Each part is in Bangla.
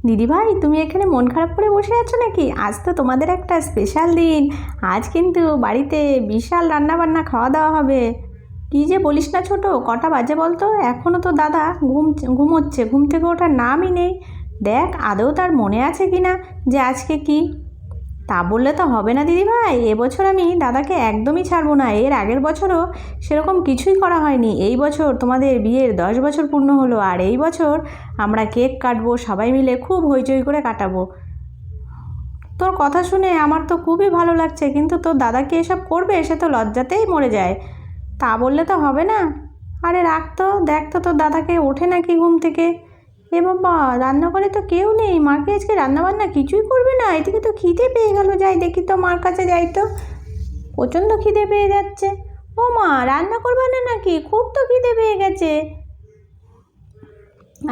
দিদিভাই, তুমি এখানে মন খারাপ করে বসে আছো নাকি? আজ তো তোমাদের একটা স্পেশাল দিন। আজ কিন্তু বাড়িতে বিশাল রান্নাবান্না খাওয়া দাওয়া হবে। কী যে বলিস না ছোট, কটা বাজে বলতো? এখনও তো দাদা ঘুমোচ্ছে, ঘুম থেকে ওঠার নামই নেই। দেখ আদৌ তার মনে আছে কি না যে আজকে কি। তা বললে তো হবে না দিদিভাই, এবছর আমি দাদাকে একদমই ছাড়বো না। এর আগের বছরও সেরকম কিছুই করা হয়নি। এই বছর তোমাদের বিয়ের 10 বছর পূর্ণ হলো, আর এই বছর আমরা কেক কাটবো, সবাই মিলে খুব হইচই করে কাটাবো। তোর কথা শুনে আমার তো খুবই ভালো লাগছে, কিন্তু তোর দাদাকে এসব করবে সে তো লজ্জাতেই মরে যায়। তা বললে তো হবে না। আরে রাখ তো, দেখ তো তোর দাদাকে ওঠে নাকি ঘুম থেকে। এ বাবা, রান্নাঘরে তো কেউ নেই। মাকে আজকে রান্নাবান্না কিছুই করবে না? এদিকে তো খিদে পেয়ে গেল, যাই দেখি তো মার কাছে যাই তো। প্রচণ্ড খিদে পেয়ে যাচ্ছে। ও মা, রান্না করবে না নাকি? খুব তো খিদে পেয়ে গেছে।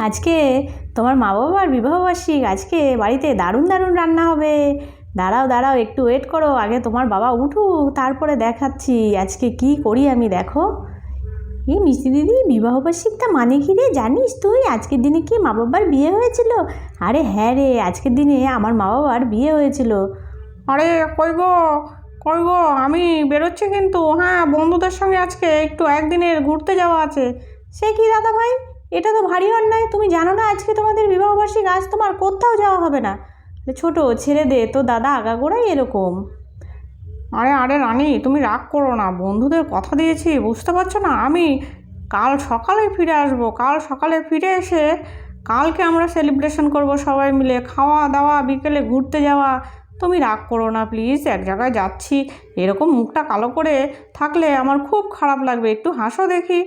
আজকে তোমার মা বাবার বিবাহবার্ষিক, আজকে বাড়িতে দারুণ দারুণ রান্না হবে। দাঁড়াও দাঁড়াও, একটু ওয়েট করো, আগে তোমার বাবা উঠুক, তারপরে দেখাচ্ছি আজকে কি করি আমি, দেখো। এই মিষ্টি দিদি, বিবাহবার্ষিকটা মানে কি রে জানিস তুই? আজকের দিনে কি মা বাবার বিয়ে হয়েছিল? আরে হ্যাঁ রে, আজকের দিনে আমার মা বাবার বিয়ে হয়েছিল। আরে কই গো, কই গো, আমি বেরোচ্ছি কিন্তু। হ্যাঁ, বন্ধুদের সঙ্গে আজকে একটু একদিনের ঘুরতে যাওয়া আছে। সে কি দাদা ভাই, এটা তো ভারী অন্যায়। তুমি জানো না আজকে তোমাদের বিবাহবার্ষিক? আজ তোমার কোথাও যাওয়া হবে না। ছোট ছেড়ে দে, তো দাদা আগাগোড়াই এরকম। আরে আরে রানী, তুমি রাগ করো না, বন্ধুদের কথা দিয়েছি, বুঝতে পারছো না? আমি কাল সকালে ফিরে আসবো। কাল সকালে ফিরে এসে কালকে আমরা সেলিব্রেশন করব সবাই মিলে, খাওয়া দাওয়া, বিকেলে ঘুরতে যাওয়া। তুমি রাগ করো না প্লিজ, এক জায়গায় যাচ্ছি, এরকম মুখটা কালো করে থাকলে আমার খুব খারাপ লাগবে, একটু হাসো দেখি।